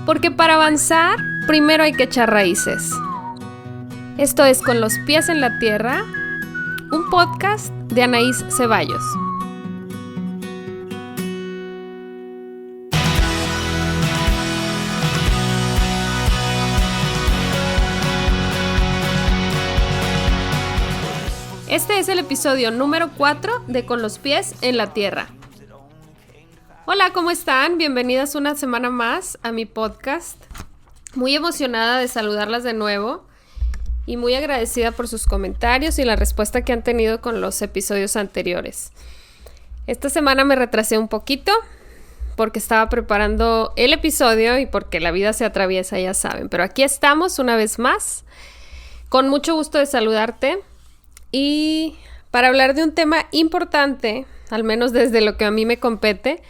Porque para avanzar, primero hay que echar raíces. Esto es Con los pies en la tierra, un podcast de Anaís Ceballos. Este es el episodio número 4 de Con los pies en la tierra. Hola, ¿cómo están? Bienvenidas una semana más a mi podcast. Muy emocionada de saludarlas de nuevo y muy agradecida por sus comentarios y la respuesta que han tenido con los episodios anteriores. Esta semana me retrasé un poquito porque estaba preparando el episodio y porque la vida se atraviesa, ya saben. Pero aquí estamos una vez más, con mucho gusto de saludarte y para hablar de un tema importante, al menos desde lo que a mí me compete,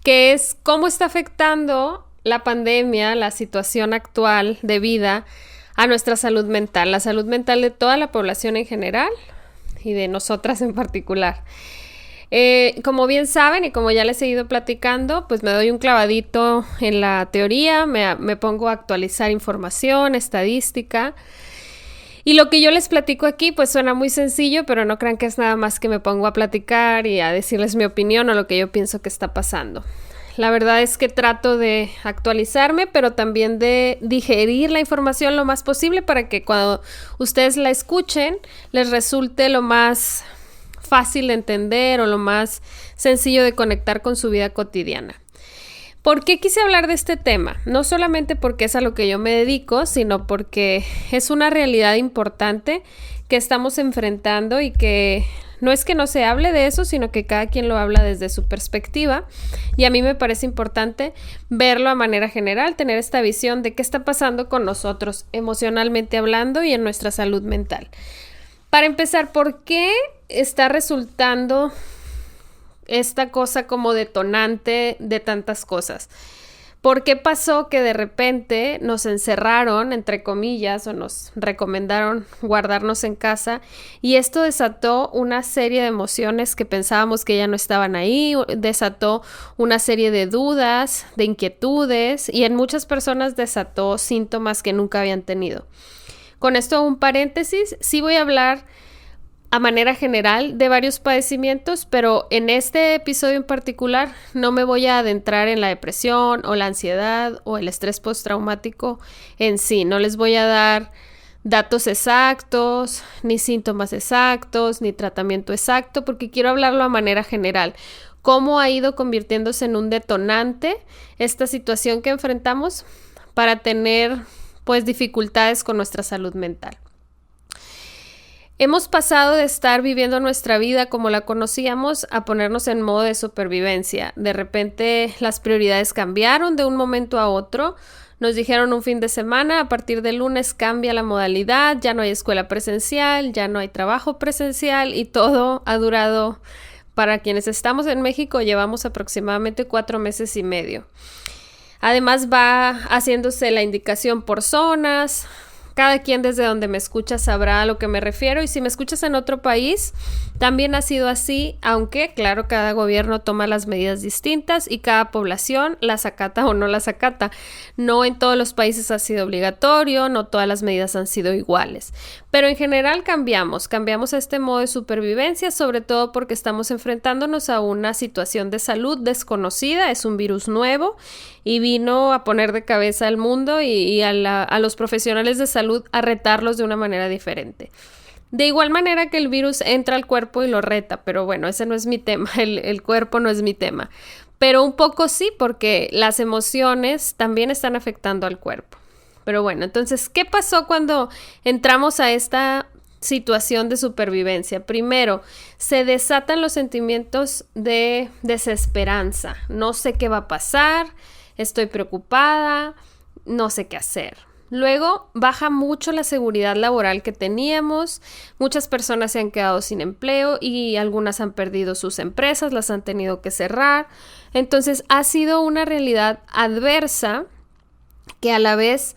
que es cómo está afectando la pandemia, la situación actual de vida a nuestra salud mental, la salud mental de toda la población en general y de nosotras en particular. Como bien saben y como ya les he ido platicando, pues me doy un clavadito en la teoría, me pongo a actualizar información, estadística. Y lo que yo les platico aquí pues suena muy sencillo, pero no crean que es nada más que me pongo a platicar y a decirles mi opinión o lo que yo pienso que está pasando. La verdad es que trato de actualizarme, pero también de digerir la información lo más posible para que cuando ustedes la escuchen les resulte lo más fácil de entender o lo más sencillo de conectar con su vida cotidiana. ¿Por qué quise hablar de este tema? No solamente porque es a lo que yo me dedico, sino porque es una realidad importante que estamos enfrentando y que no es que no se hable de eso, sino que cada quien lo habla desde su perspectiva. Y a mí me parece importante verlo a manera general, tener esta visión de qué está pasando con nosotros emocionalmente hablando y en nuestra salud mental. Para empezar, ¿por qué está resultando esta cosa como detonante de tantas cosas? ¿Por qué pasó que de repente nos encerraron, entre comillas, o nos recomendaron guardarnos en casa? Y esto desató una serie de emociones que pensábamos que ya no estaban ahí, desató una serie de dudas, de inquietudes, y en muchas personas desató síntomas que nunca habían tenido. Con esto un paréntesis, sí voy a hablar a manera general de varios padecimientos, pero en este episodio en particular no me voy a adentrar en la depresión o la ansiedad o el estrés postraumático en sí. No les voy a dar datos exactos, ni síntomas exactos, ni tratamiento exacto, porque quiero hablarlo a manera general. Cómo ha ido convirtiéndose en un detonante esta situación que enfrentamos para tener pues dificultades con nuestra salud mental. Hemos pasado de estar viviendo nuestra vida como la conocíamos a ponernos en modo de supervivencia. De repente las prioridades cambiaron de un momento a otro. Nos dijeron un fin de semana, a partir del lunes cambia la modalidad, ya no hay escuela presencial, ya no hay trabajo presencial y todo ha durado, para quienes estamos en México, llevamos aproximadamente 4 meses y medio. Además va haciéndose la indicación por zonas. Cada quien desde donde me escucha sabrá a lo que me refiero y si me escuchas en otro país, también ha sido así, aunque claro, cada gobierno toma las medidas distintas y cada población las acata o no las acata. No en todos los países ha sido obligatorio, no todas las medidas han sido iguales, pero en general cambiamos a este modo de supervivencia, sobre todo porque estamos enfrentándonos a una situación de salud desconocida, es un virus nuevo y vino a poner de cabeza al mundo y a los profesionales de salud a retarlos de una manera diferente. De igual manera que el virus entra al cuerpo y lo reta, pero bueno, ese no es mi tema, el cuerpo no es mi tema. Pero un poco sí, porque las emociones también están afectando al cuerpo. Pero bueno, entonces, ¿qué pasó cuando entramos a esta situación de supervivencia? Primero, se desatan los sentimientos de desesperanza. No sé qué va a pasar, estoy preocupada, no sé qué hacer. Luego baja mucho la seguridad laboral que teníamos, muchas personas se han quedado sin empleo y algunas han perdido sus empresas, las han tenido que cerrar. Entonces ha sido una realidad adversa que a la vez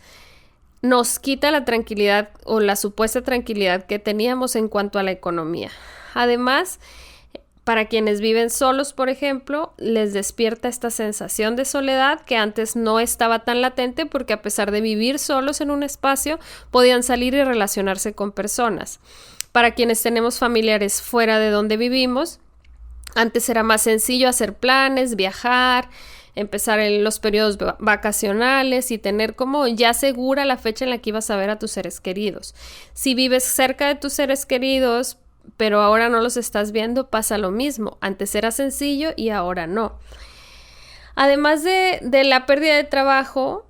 nos quita la tranquilidad o la supuesta tranquilidad que teníamos en cuanto a la economía. Además, Para quienes viven solos, por ejemplo, les despierta esta sensación de soledad que antes no estaba tan latente porque a pesar de vivir solos en un espacio, podían salir y relacionarse con personas. Para quienes tenemos familiares fuera de donde vivimos, antes era más sencillo hacer planes, viajar, empezar en los periodos vacacionales y tener como ya segura la fecha en la que ibas a ver a tus seres queridos. Si vives cerca de tus seres queridos, pero ahora no los estás viendo, pasa lo mismo. Antes era sencillo y ahora no. Además de la pérdida de trabajo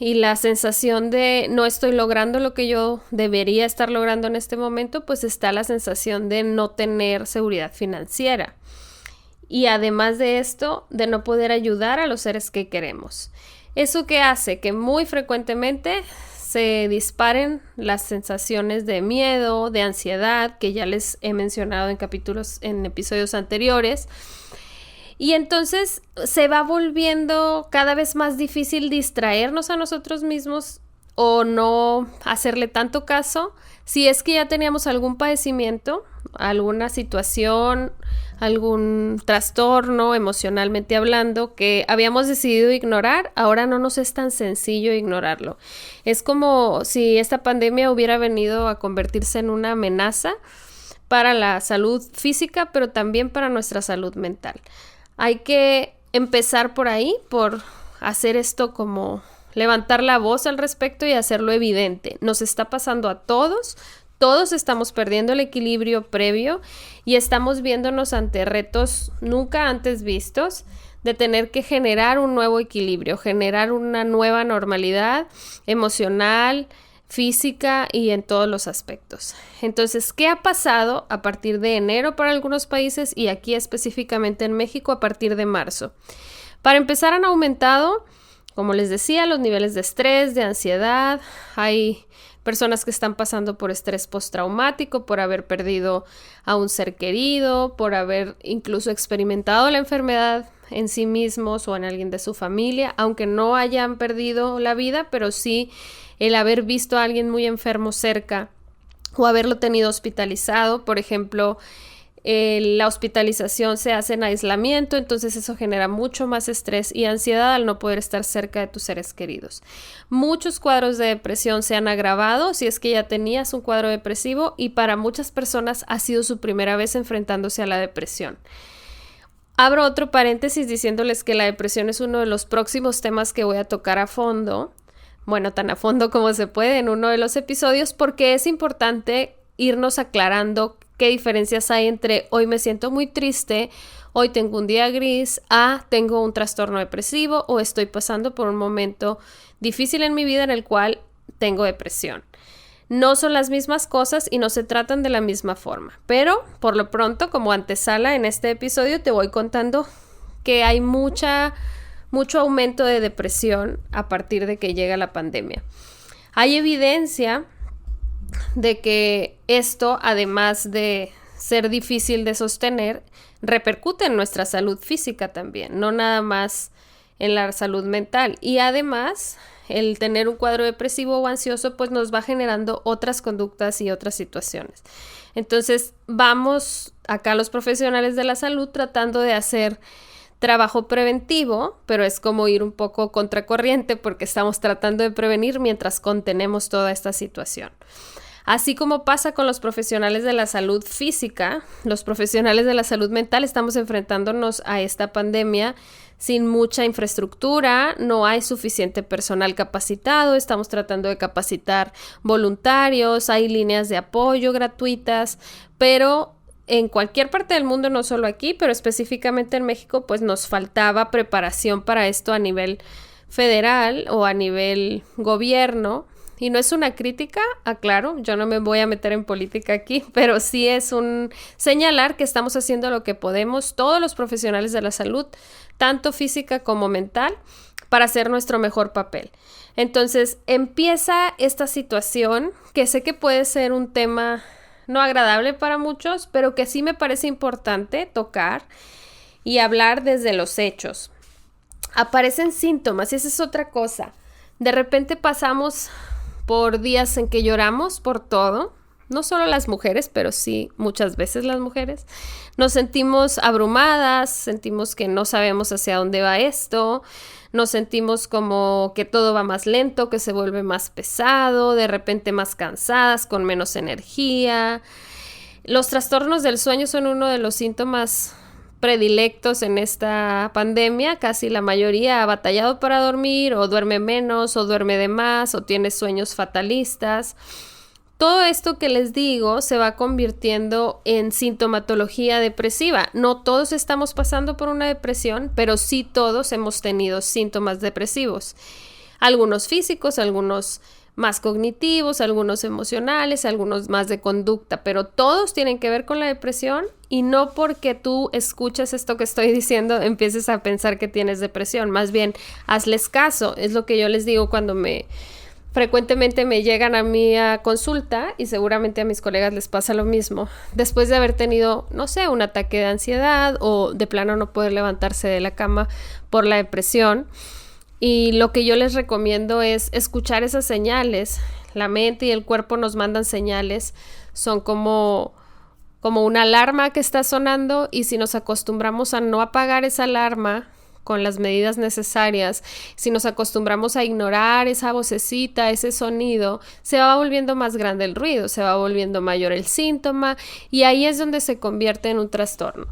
y la sensación de no estoy logrando lo que yo debería estar logrando en este momento, pues está la sensación de no tener seguridad financiera. Y además de esto, de no poder ayudar a los seres que queremos. ¿Eso qué hace? Que muy frecuentemente se disparen las sensaciones de miedo, de ansiedad, que ya les he mencionado en episodios anteriores. Y entonces se va volviendo cada vez más difícil distraernos a nosotros mismos o no hacerle tanto caso si es que ya teníamos algún padecimiento, alguna situación, algún trastorno emocionalmente hablando que habíamos decidido ignorar. Ahora no nos es tan sencillo ignorarlo. Es como si esta pandemia hubiera venido a convertirse en una amenaza para la salud física, pero también para nuestra salud mental. Hay que empezar por ahí, por hacer esto como levantar la voz al respecto y hacerlo evidente. Nos está pasando a todos. Todos estamos perdiendo el equilibrio previo y estamos viéndonos ante retos nunca antes vistos de tener que generar un nuevo equilibrio, generar una nueva normalidad emocional, física y en todos los aspectos. Entonces, ¿qué ha pasado a partir de enero para algunos países y aquí específicamente en México a partir de marzo? Para empezar, han aumentado, como les decía, los niveles de estrés, de ansiedad. Hay personas que están pasando por estrés postraumático, por haber perdido a un ser querido, por haber incluso experimentado la enfermedad en sí mismos o en alguien de su familia, aunque no hayan perdido la vida, pero sí el haber visto a alguien muy enfermo cerca o haberlo tenido hospitalizado. Por ejemplo, la hospitalización se hace en aislamiento, entonces eso genera mucho más estrés y ansiedad al no poder estar cerca de tus seres queridos. Muchos cuadros de depresión se han agravado si es que ya tenías un cuadro depresivo y para muchas personas ha sido su primera vez enfrentándose a la depresión. Abro otro paréntesis diciéndoles que la depresión es uno de los próximos temas que voy a tocar a fondo, bueno, tan a fondo como se puede en uno de los episodios, porque es importante irnos aclarando qué diferencias hay entre hoy me siento muy triste, hoy tengo un día gris, tengo un trastorno depresivo o estoy pasando por un momento difícil en mi vida en el cual tengo depresión. No son las mismas cosas y no se tratan de la misma forma, pero por lo pronto, como antesala en este episodio, te voy contando que hay mucho aumento de depresión a partir de que llega la pandemia. Hay evidencia de que esto, además de ser difícil de sostener, repercute en nuestra salud física también, no nada más en la salud mental. Y además, el tener un cuadro depresivo o ansioso, pues nos va generando otras conductas y otras situaciones. Entonces, vamos acá los profesionales de la salud tratando de hacer trabajo preventivo, pero es como ir un poco contracorriente porque estamos tratando de prevenir mientras contenemos toda esta situación. Así como pasa con los profesionales de la salud física, los profesionales de la salud mental estamos enfrentándonos a esta pandemia sin mucha infraestructura, no hay suficiente personal capacitado, estamos tratando de capacitar voluntarios, hay líneas de apoyo gratuitas, pero en cualquier parte del mundo, no solo aquí, pero específicamente en México, pues nos faltaba preparación para esto a nivel federal o a nivel gobierno. Y no es una crítica, aclaro, yo no me voy a meter en política aquí, pero sí es un señalar que estamos haciendo lo que podemos, todos los profesionales de la salud, tanto física como mental, para hacer nuestro mejor papel. Entonces, empieza esta situación que sé que puede ser un tema no agradable para muchos, pero que sí me parece importante tocar y hablar desde los hechos. Aparecen síntomas y esa es otra cosa. De repente pasamos por días en que lloramos por todo, no solo las mujeres, pero sí muchas veces las mujeres, nos sentimos abrumadas, sentimos que no sabemos hacia dónde va esto, nos sentimos como que todo va más lento, que se vuelve más pesado, de repente más cansadas, con menos energía. Los trastornos del sueño son uno de los síntomas predilectos en esta pandemia. Casi la mayoría ha batallado para dormir, o duerme menos, o duerme de más, o tiene sueños fatalistas. Todo esto que les digo se va convirtiendo en sintomatología depresiva. No todos estamos pasando por una depresión, pero sí todos hemos tenido síntomas depresivos. Algunos físicos, algunos más cognitivos, algunos emocionales, algunos más de conducta, pero todos tienen que ver con la depresión, y no porque tú escuches esto que estoy diciendo empieces a pensar que tienes depresión. Más bien, hazles caso. Es lo que yo les digo cuando frecuentemente me llegan a mí a consulta, y seguramente a mis colegas les pasa lo mismo, después de haber tenido, no sé, un ataque de ansiedad o de plano no poder levantarse de la cama por la depresión. Y lo que yo les recomiendo es escuchar esas señales. La mente y el cuerpo nos mandan señales, son como una alarma que está sonando, y si nos acostumbramos a no apagar esa alarma con las medidas necesarias, si nos acostumbramos a ignorar esa vocecita, ese sonido, se va volviendo más grande el ruido, se va volviendo mayor el síntoma, y ahí es donde se convierte en un trastorno.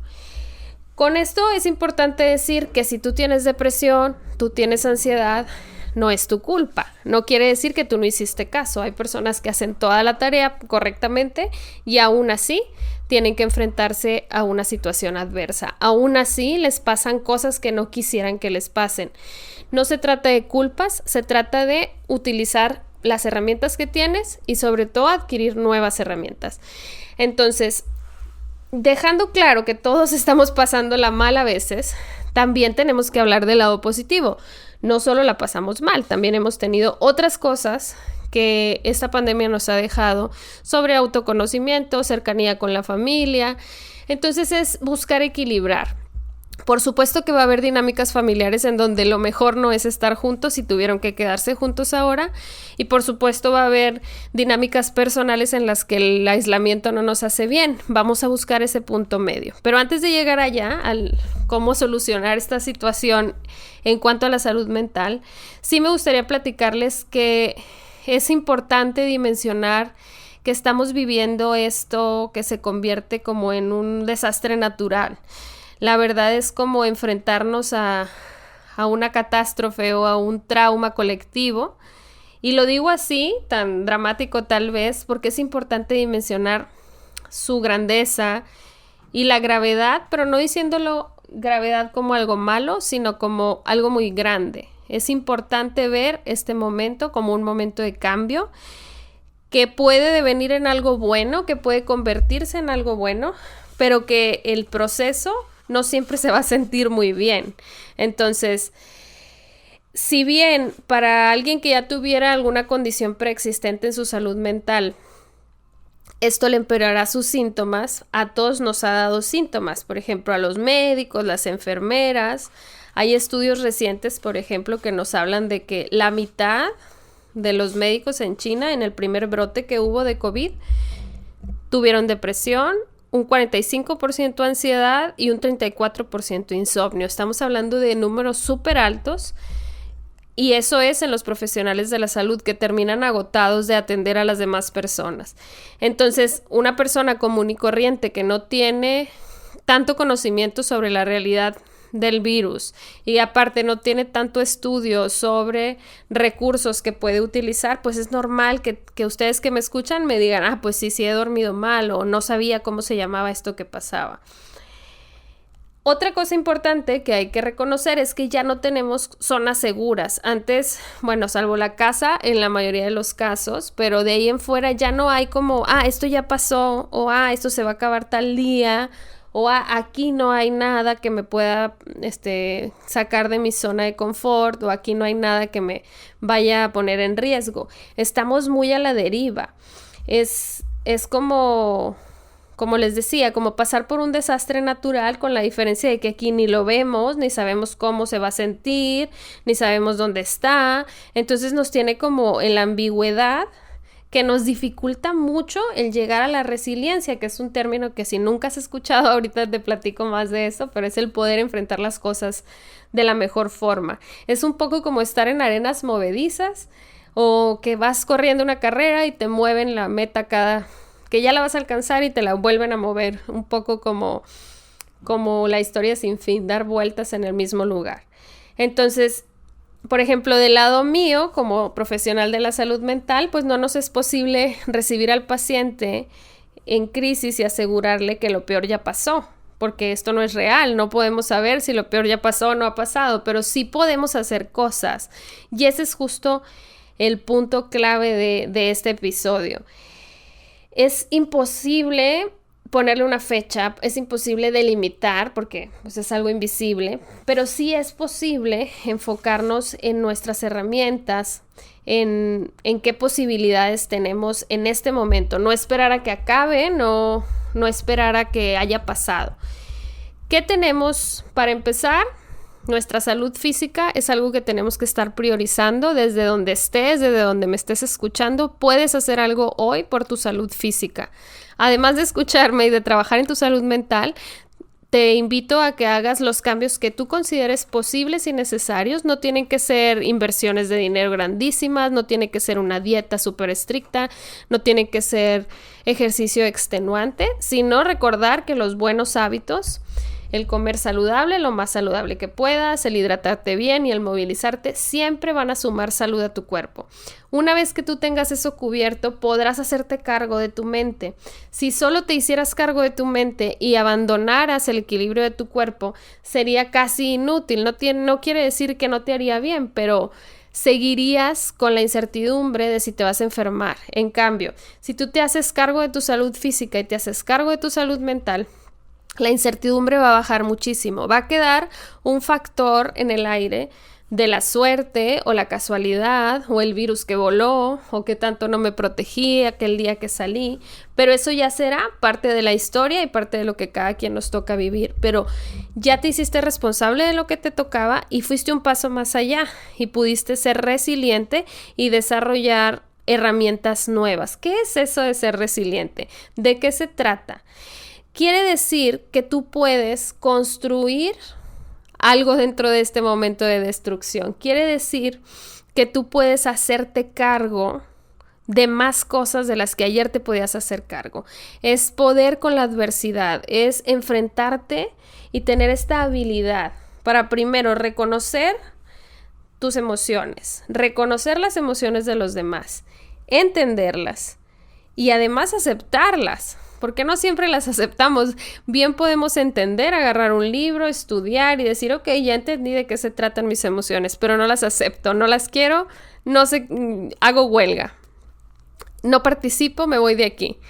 Con esto es importante decir que si tú tienes depresión, tú tienes ansiedad, no es tu culpa. No quiere decir que tú no hiciste caso. Hay personas que hacen toda la tarea correctamente y aún así tienen que enfrentarse a una situación adversa. Aún así les pasan cosas que no quisieran que les pasen. No se trata de culpas, se trata de utilizar las herramientas que tienes y sobre todo adquirir nuevas herramientas. Entonces, dejando claro que todos estamos pasándola mal a veces, también tenemos que hablar del lado positivo. No solo la pasamos mal, también hemos tenido otras cosas que esta pandemia nos ha dejado, sobre autoconocimiento, cercanía con la familia. Entonces es buscar equilibrar. Por supuesto que va a haber dinámicas familiares en donde lo mejor no es estar juntos y tuvieron que quedarse juntos ahora. Y por supuesto va a haber dinámicas personales en las que el aislamiento no nos hace bien. Vamos a buscar ese punto medio. Pero antes de llegar allá, al cómo solucionar esta situación en cuanto a la salud mental, sí me gustaría platicarles que es importante dimensionar que estamos viviendo esto que se convierte como en un desastre natural. La verdad es como enfrentarnos a una catástrofe o a un trauma colectivo. Y lo digo así, tan dramático tal vez, porque es importante dimensionar su grandeza y la gravedad, pero no diciéndolo gravedad como algo malo, sino como algo muy grande. Es importante ver este momento como un momento de cambio que puede devenir en algo bueno, que puede convertirse en algo bueno, pero que el proceso no siempre se va a sentir muy bien. Entonces, si bien para alguien que ya tuviera alguna condición preexistente en su salud mental, esto le empeorará sus síntomas, a todos nos ha dado síntomas, por ejemplo, a los médicos, las enfermeras. Hay estudios recientes, por ejemplo, que nos hablan de que la mitad de los médicos en China, en el primer brote que hubo de COVID, tuvieron depresión, un 45% ansiedad y un 34% insomnio. Estamos hablando de números súper altos, y eso es en los profesionales de la salud que terminan agotados de atender a las demás personas. Entonces, una persona común y corriente que no tiene tanto conocimiento sobre la realidad del virus y aparte no tiene tanto estudio sobre recursos que puede utilizar, pues es normal que ustedes que me escuchan me digan, pues sí he dormido mal o no sabía cómo se llamaba esto que pasaba. Otra cosa importante que hay que reconocer es que ya no tenemos zonas seguras. Antes, bueno, salvo la casa en la mayoría de los casos, pero de ahí en fuera ya no hay como, esto ya pasó, o esto se va a acabar tal día, o aquí no hay nada que me pueda sacar de mi zona de confort, o aquí no hay nada que me vaya a poner en riesgo. Estamos muy a la deriva. Es como les decía, como pasar por un desastre natural, con la diferencia de que aquí ni lo vemos, ni sabemos cómo se va a sentir, ni sabemos dónde está. Entonces nos tiene como en la ambigüedad que nos dificulta mucho el llegar a la resiliencia, que es un término que si nunca has escuchado, ahorita te platico más de eso, pero es el poder enfrentar las cosas de la mejor forma. Es un poco como estar en arenas movedizas o que vas corriendo una carrera y te mueven la meta que ya la vas a alcanzar y te la vuelven a mover, un poco como la historia sin fin, dar vueltas en el mismo lugar. Entonces, por ejemplo, del lado mío, como profesional de la salud mental, pues no nos es posible recibir al paciente en crisis y asegurarle que lo peor ya pasó, porque esto no es real, no podemos saber si lo peor ya pasó o no ha pasado, pero sí podemos hacer cosas. Y ese es justo el punto clave de este episodio. Es imposible ponerle una fecha, es imposible delimitar porque pues, es algo invisible, pero sí es posible enfocarnos en nuestras herramientas, en qué posibilidades tenemos en este momento, no esperar a que acabe, no esperar a que haya pasado. ¿Qué tenemos para empezar? Nuestra salud física es algo que tenemos que estar priorizando desde donde estés, desde donde me estés escuchando. Puedes hacer algo hoy por tu salud física. Además de escucharme y de trabajar en tu salud mental, te invito a que hagas los cambios que tú consideres posibles y necesarios. No tienen que ser inversiones de dinero grandísimas, no tiene que ser una dieta súper estricta, no tiene que ser ejercicio extenuante, sino recordar que los buenos hábitos, el comer saludable, lo más saludable que puedas, el hidratarte bien y el movilizarte siempre van a sumar salud a tu cuerpo. Una vez que tú tengas eso cubierto, podrás hacerte cargo de tu mente. Si solo te hicieras cargo de tu mente y abandonaras el equilibrio de tu cuerpo, sería casi inútil. No quiere decir que no te haría bien, pero seguirías con la incertidumbre de si te vas a enfermar. En cambio, si tú te haces cargo de tu salud física y te haces cargo de tu salud mental, la incertidumbre va a bajar muchísimo. Va a quedar un factor en el aire de la suerte o la casualidad o el virus que voló o que tanto no me protegí aquel día que salí, pero eso ya será parte de la historia y parte de lo que cada quien nos toca vivir. Pero ya te hiciste responsable de lo que te tocaba y fuiste un paso más allá y pudiste ser resiliente y desarrollar herramientas nuevas. ¿Qué es eso de ser resiliente? ¿De qué se trata? Quiere decir que tú puedes construir algo dentro de este momento de destrucción. Quiere decir que tú puedes hacerte cargo de más cosas de las que ayer te podías hacer cargo. Es poder con la adversidad, es enfrentarte y tener esta habilidad para primero reconocer tus emociones, reconocer las emociones de los demás, entenderlas y además aceptarlas. Porque no siempre las aceptamos. Bien podemos entender, agarrar un libro, estudiar y decir, ok, ya entendí de qué se tratan mis emociones, pero no las acepto, no las quiero, no sé, hago huelga. No participo, me voy de aquí.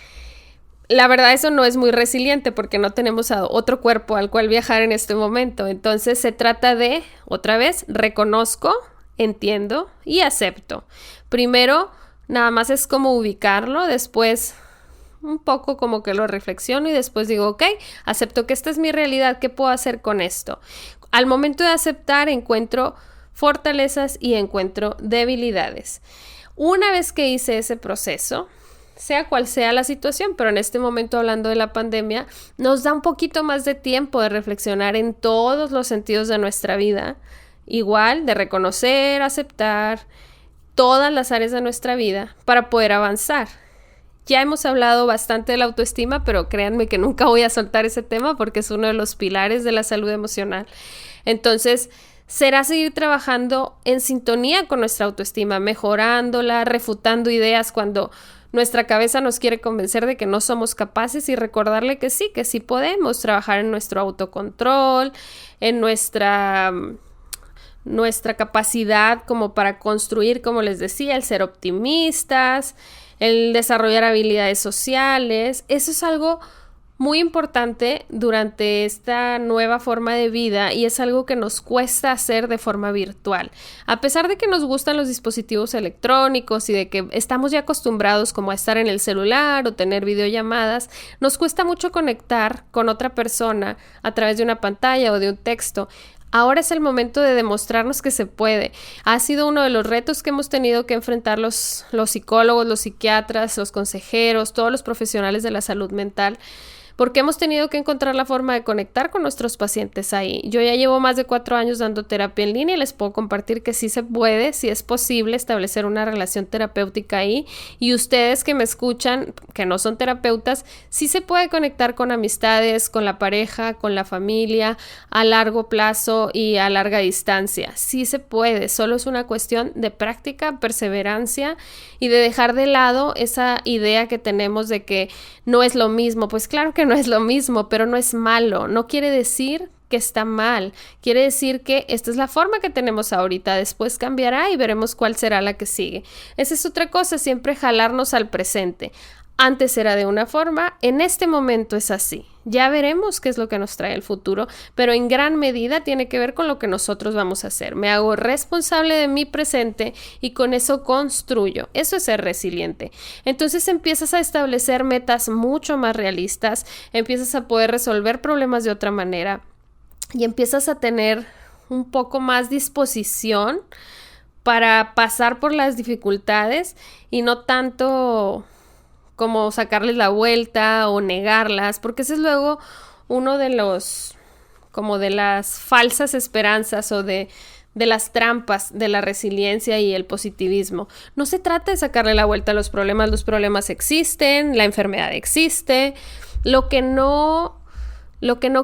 La verdad, eso no es muy resiliente porque no tenemos a otro cuerpo al cual viajar en este momento. Entonces se trata de, otra vez, reconozco, entiendo y acepto. Primero, nada más es como ubicarlo, después un poco como que lo reflexiono y después digo, ok, acepto que esta es mi realidad, ¿qué puedo hacer con esto? Al momento de aceptar encuentro fortalezas y encuentro debilidades. Una vez que hice ese proceso, sea cual sea la situación, pero en este momento hablando de la pandemia, nos da un poquito más de tiempo de reflexionar en todos los sentidos de nuestra vida, igual de reconocer, aceptar todas las áreas de nuestra vida para poder avanzar. Ya hemos hablado bastante de la autoestima, pero créanme que nunca voy a soltar ese tema porque es uno de los pilares de la salud emocional. Entonces, será seguir trabajando en sintonía con nuestra autoestima, mejorándola, refutando ideas cuando nuestra cabeza nos quiere convencer de que no somos capaces y recordarle que sí podemos trabajar en nuestro autocontrol, en nuestra capacidad como para construir, como les decía, el ser optimistas, el desarrollar habilidades sociales. Eso es algo muy importante durante esta nueva forma de vida y es algo que nos cuesta hacer de forma virtual. A pesar de que nos gustan los dispositivos electrónicos y de que estamos ya acostumbrados como a estar en el celular o tener videollamadas, nos cuesta mucho conectar con otra persona a través de una pantalla o de un texto. Ahora es el momento de demostrarnos que se puede. Ha sido uno de los retos que hemos tenido que enfrentar los psicólogos, los psiquiatras, los consejeros, todos los profesionales de la salud mental, porque hemos tenido que encontrar la forma de conectar con nuestros pacientes ahí. Yo ya llevo más de 4 años dando terapia en línea y les puedo compartir que sí se puede, sí es posible establecer una relación terapéutica ahí. Y ustedes que me escuchan, que no son terapeutas, sí se puede conectar con amistades, con la pareja, con la familia, a largo plazo y a larga distancia. Sí se puede, solo es una cuestión de práctica, perseverancia y de dejar de lado esa idea que tenemos de que no es lo mismo. Pues claro que no es lo mismo, pero no es malo. No quiere decir que está mal. Quiere decir que esta es la forma que tenemos ahorita. Después cambiará y veremos cuál será la que sigue. Esa es otra cosa, siempre jalarnos al presente. Antes era de una forma, en este momento es así. Ya veremos qué es lo que nos trae el futuro, pero en gran medida tiene que ver con lo que nosotros vamos a hacer. Me hago responsable de mi presente y con eso construyo. Eso es ser resiliente. Entonces empiezas a establecer metas mucho más realistas, empiezas a poder resolver problemas de otra manera y empiezas a tener un poco más disposición para pasar por las dificultades y no tanto como sacarles la vuelta o negarlas, porque ese es luego uno de los, como de las falsas esperanzas o de las trampas de la resiliencia y el positivismo. No se trata de sacarle la vuelta a los problemas existen, la enfermedad existe, lo que no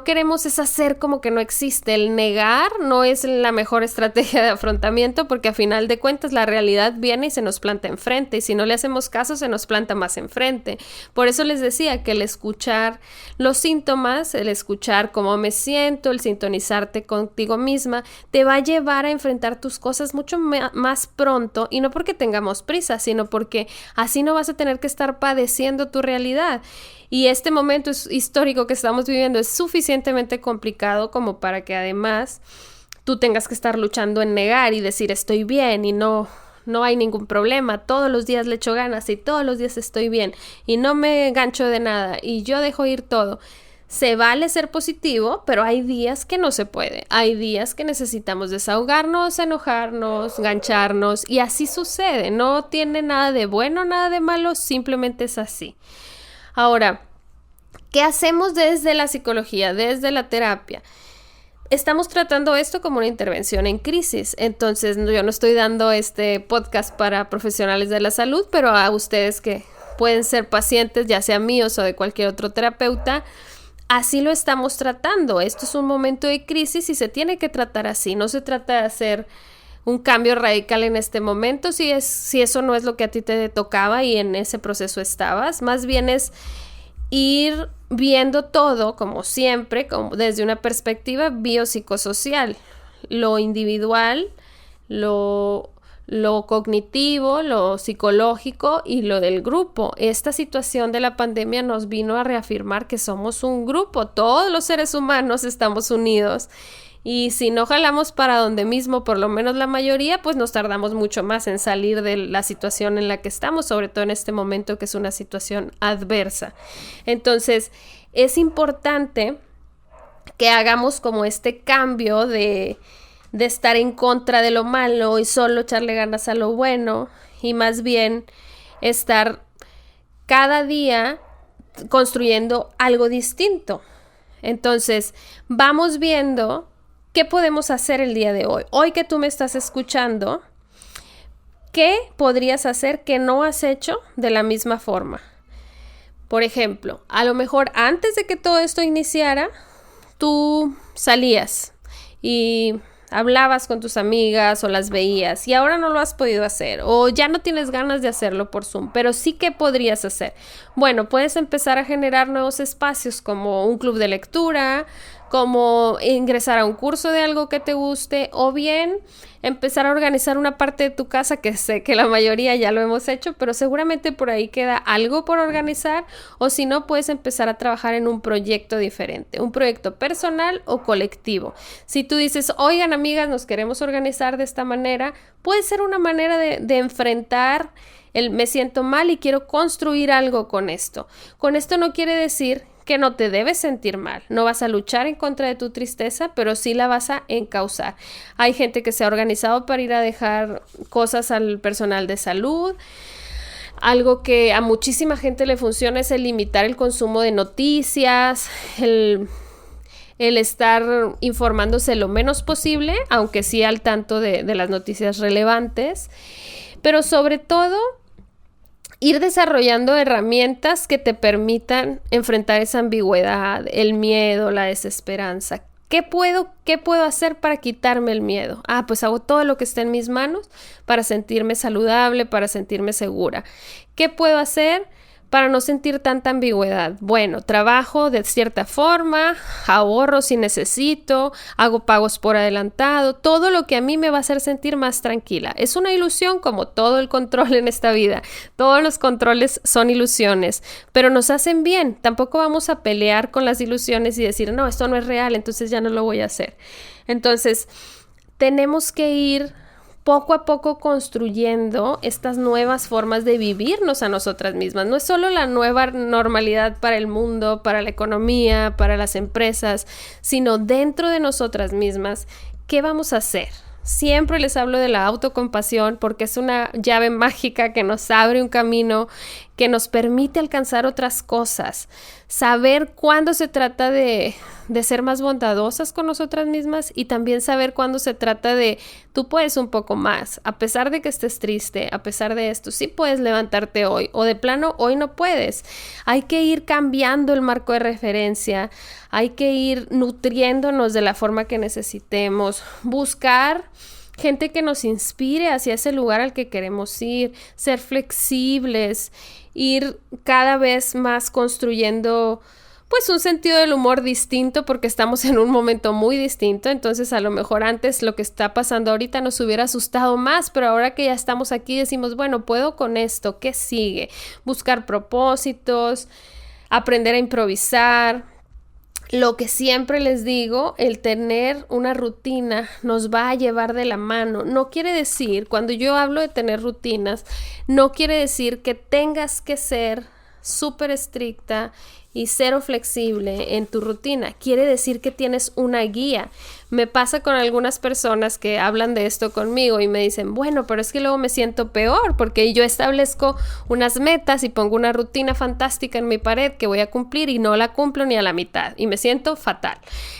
queremos es hacer como que no existe. El negar no es la mejor estrategia de afrontamiento porque a final de cuentas la realidad viene y se nos planta enfrente y si no le hacemos caso se nos planta más enfrente. Por eso les decía que el escuchar los síntomas, el escuchar cómo me siento, el sintonizarte contigo misma, te va a llevar a enfrentar tus cosas mucho más pronto y no porque tengamos prisa, sino porque así no vas a tener que estar padeciendo tu realidad. Y este momento histórico que estamos viviendo es suficientemente complicado como para que además tú tengas que estar luchando en negar y decir estoy bien y no hay ningún problema, todos los días le echo ganas y todos los días estoy bien y no me gancho de nada y yo dejo ir todo. Se vale ser positivo, pero hay días que no se puede. Hay días que necesitamos desahogarnos, enojarnos, gancharnos y así sucede. No tiene nada de bueno, nada de malo, simplemente es así. Ahora, ¿qué hacemos desde la psicología, desde la terapia? Estamos tratando esto como una intervención en crisis, entonces yo no estoy dando este podcast para profesionales de la salud, pero a ustedes que pueden ser pacientes, ya sea míos o de cualquier otro terapeuta, así lo estamos tratando. Esto es un momento de crisis y se tiene que tratar así, no se trata de hacer un cambio radical en este momento, si eso no es lo que a ti te tocaba y en ese proceso estabas, más bien es ir viendo todo, como siempre, desde una perspectiva biopsicosocial, lo individual, lo cognitivo, lo psicológico y lo del grupo. Esta situación de la pandemia nos vino a reafirmar que somos un grupo, todos los seres humanos estamos unidos. Y si no jalamos para donde mismo, por lo menos la mayoría, pues nos tardamos mucho más en salir de la situación en la que estamos, sobre todo en este momento que es una situación adversa. Entonces, es importante que hagamos como este cambio de estar en contra de lo malo y solo echarle ganas a lo bueno y más bien estar cada día construyendo algo distinto. Entonces, vamos viendo ¿qué podemos hacer el día de hoy? Hoy que tú me estás escuchando, ¿qué podrías hacer que no has hecho de la misma forma? Por ejemplo, a lo mejor antes de que todo esto iniciara, tú salías y hablabas con tus amigas o las veías y ahora no lo has podido hacer o ya no tienes ganas de hacerlo por Zoom, pero sí que podrías hacer. Bueno, puedes empezar a generar nuevos espacios como un club de lectura, como ingresar a un curso de algo que te guste o bien empezar a organizar una parte de tu casa que sé que la mayoría ya lo hemos hecho, pero seguramente por ahí queda algo por organizar o si no puedes empezar a trabajar en un proyecto diferente, un proyecto personal o colectivo. Si tú dices, oigan amigas, nos queremos organizar de esta manera, puede ser una manera de enfrentar me siento mal y quiero construir algo con esto. Con esto no quiere decir que no te debes sentir mal. No vas a luchar en contra de tu tristeza, pero sí la vas a encauzar. Hay gente que se ha organizado para ir a dejar cosas al personal de salud. Algo que a muchísima gente le funciona es el limitar el consumo de noticias, el estar informándose lo menos posible, aunque sí al tanto de las noticias relevantes. Pero sobre todo, ir desarrollando herramientas que te permitan enfrentar esa ambigüedad, el miedo, la desesperanza. ¿Qué puedo hacer para quitarme el miedo? Pues hago todo lo que esté en mis manos para sentirme saludable, para sentirme segura. ¿Qué puedo hacer para no sentir tanta ambigüedad? Bueno, trabajo de cierta forma, ahorro si necesito, hago pagos por adelantado, todo lo que a mí me va a hacer sentir más tranquila. Es una ilusión como todo el control en esta vida. Todos los controles son ilusiones, pero nos hacen bien. Tampoco vamos a pelear con las ilusiones y decir, no, esto no es real, entonces ya no lo voy a hacer. Entonces, tenemos que ir poco a poco construyendo estas nuevas formas de vivirnos a nosotras mismas. No es solo la nueva normalidad para el mundo, para la economía, para las empresas, sino dentro de nosotras mismas. ¿Qué vamos a hacer? Siempre les hablo de la autocompasión porque es una llave mágica que nos abre un camino, que nos permite alcanzar otras cosas. Saber cuándo se trata de ser más bondadosas con nosotras mismas y también saber cuándo se trata de tú puedes un poco más. A pesar de que estés triste, a pesar de esto, sí puedes levantarte hoy o de plano hoy no puedes. Hay que ir cambiando el marco de referencia, hay que ir nutriéndonos de la forma que necesitemos, buscar gente que nos inspire hacia ese lugar al que queremos ir, ser flexibles, ir cada vez más construyendo pues un sentido del humor distinto porque estamos en un momento muy distinto, entonces a lo mejor antes lo que está pasando ahorita nos hubiera asustado más, pero ahora que ya estamos aquí decimos, bueno, puedo con esto, ¿qué sigue? Buscar propósitos, aprender a improvisar. Lo que siempre les digo, el tener una rutina nos va a llevar de la mano. No quiere decir, cuando yo hablo de tener rutinas, no quiere decir que tengas que ser súper estricta y cero flexible en tu rutina. Quiere decir que tienes una guía. Me pasa con algunas personas que hablan de esto conmigo y me dicen, bueno, pero es que luego me siento peor porque yo establezco unas metas y pongo una rutina fantástica en mi pared que voy a cumplir y no la cumplo ni a la mitad y me siento fatal.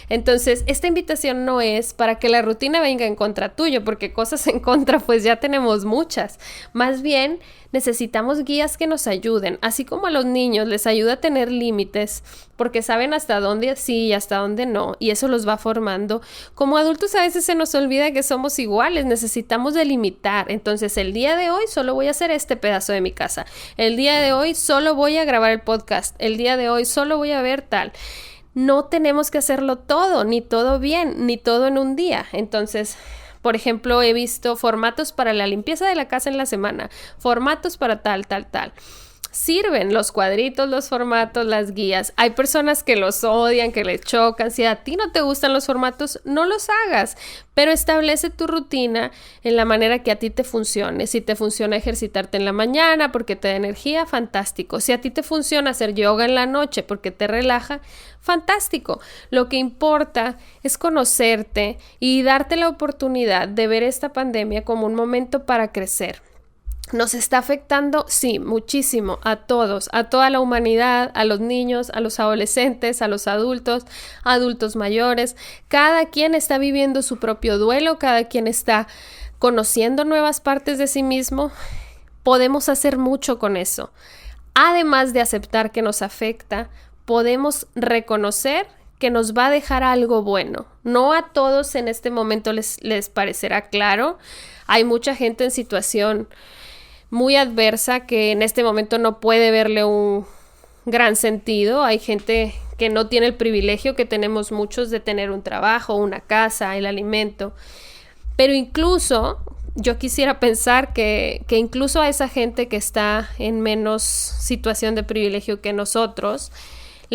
Entonces, esta invitación no es para que la rutina venga en contra tuyo, porque cosas en contra pues ya tenemos muchas. Más bien, necesitamos guías que nos ayuden, así como a los niños les ayuda a tener límites, porque saben hasta dónde sí y hasta dónde no, y eso los va formando. Como adultos a veces se nos olvida que somos iguales, necesitamos delimitar. Entonces, el día de hoy solo voy a hacer este pedazo de mi casa. El día de hoy solo voy a grabar el podcast. El día de hoy solo voy a ver tal. No tenemos que hacerlo todo, ni todo bien, ni todo en un día. Entonces, por ejemplo, he visto formatos para la limpieza de la casa en la semana, formatos para tal. Sirven los cuadritos, los formatos, las guías. Hay personas que los odian, que les chocan. Si a ti no te gustan los formatos, no los hagas, pero establece tu rutina en la manera que a ti te funcione. Si te funciona ejercitarte en la mañana porque te da energía, fantástico. Si a ti te funciona hacer yoga en la noche porque te relaja, fantástico. Lo que importa es conocerte y darte la oportunidad de ver esta pandemia como un momento para crecer. Nos está afectando, sí, muchísimo a todos, a toda la humanidad, a los niños, a los adolescentes, a los adultos mayores. Cada quien está viviendo su propio duelo, cada quien está conociendo nuevas partes de sí mismo. Podemos hacer mucho con eso. Además de aceptar que nos afecta, podemos reconocer que nos va a dejar algo bueno. No a todos en este momento les parecerá claro. Hay mucha gente en situación muy adversa que en este momento no puede verle un gran sentido. Hay gente que no tiene el privilegio que tenemos muchos de tener un trabajo, una casa, el alimento. Pero incluso yo quisiera pensar que incluso a esa gente que está en menos situación de privilegio que nosotros,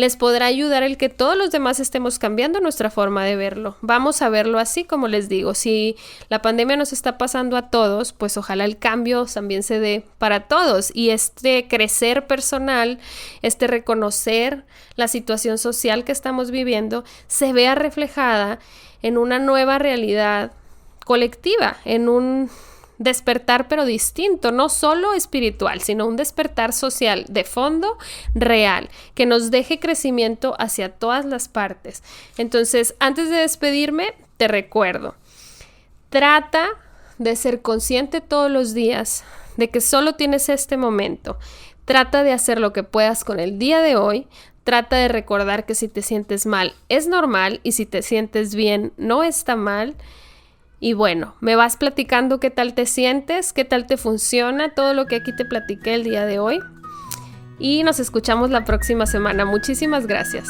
les podrá ayudar el que todos los demás estemos cambiando nuestra forma de verlo. Vamos a verlo así, como les digo. Si la pandemia nos está pasando a todos, pues ojalá el cambio también se dé para todos. Y este crecer personal, este reconocer la situación social que estamos viviendo, se vea reflejada en una nueva realidad colectiva, en un despertar pero distinto, no solo espiritual, sino un despertar social de fondo real, que nos deje crecimiento hacia todas las partes. Entonces, antes de despedirme, te recuerdo, trata de ser consciente todos los días de que solo tienes este momento. Trata de hacer lo que puedas con el día de hoy. Trata de recordar que si te sientes mal es normal y si te sientes bien no está mal. Y bueno, me vas platicando qué tal te sientes, qué tal te funciona todo lo que aquí te platiqué el día de hoy. Y nos escuchamos la próxima semana. Muchísimas gracias.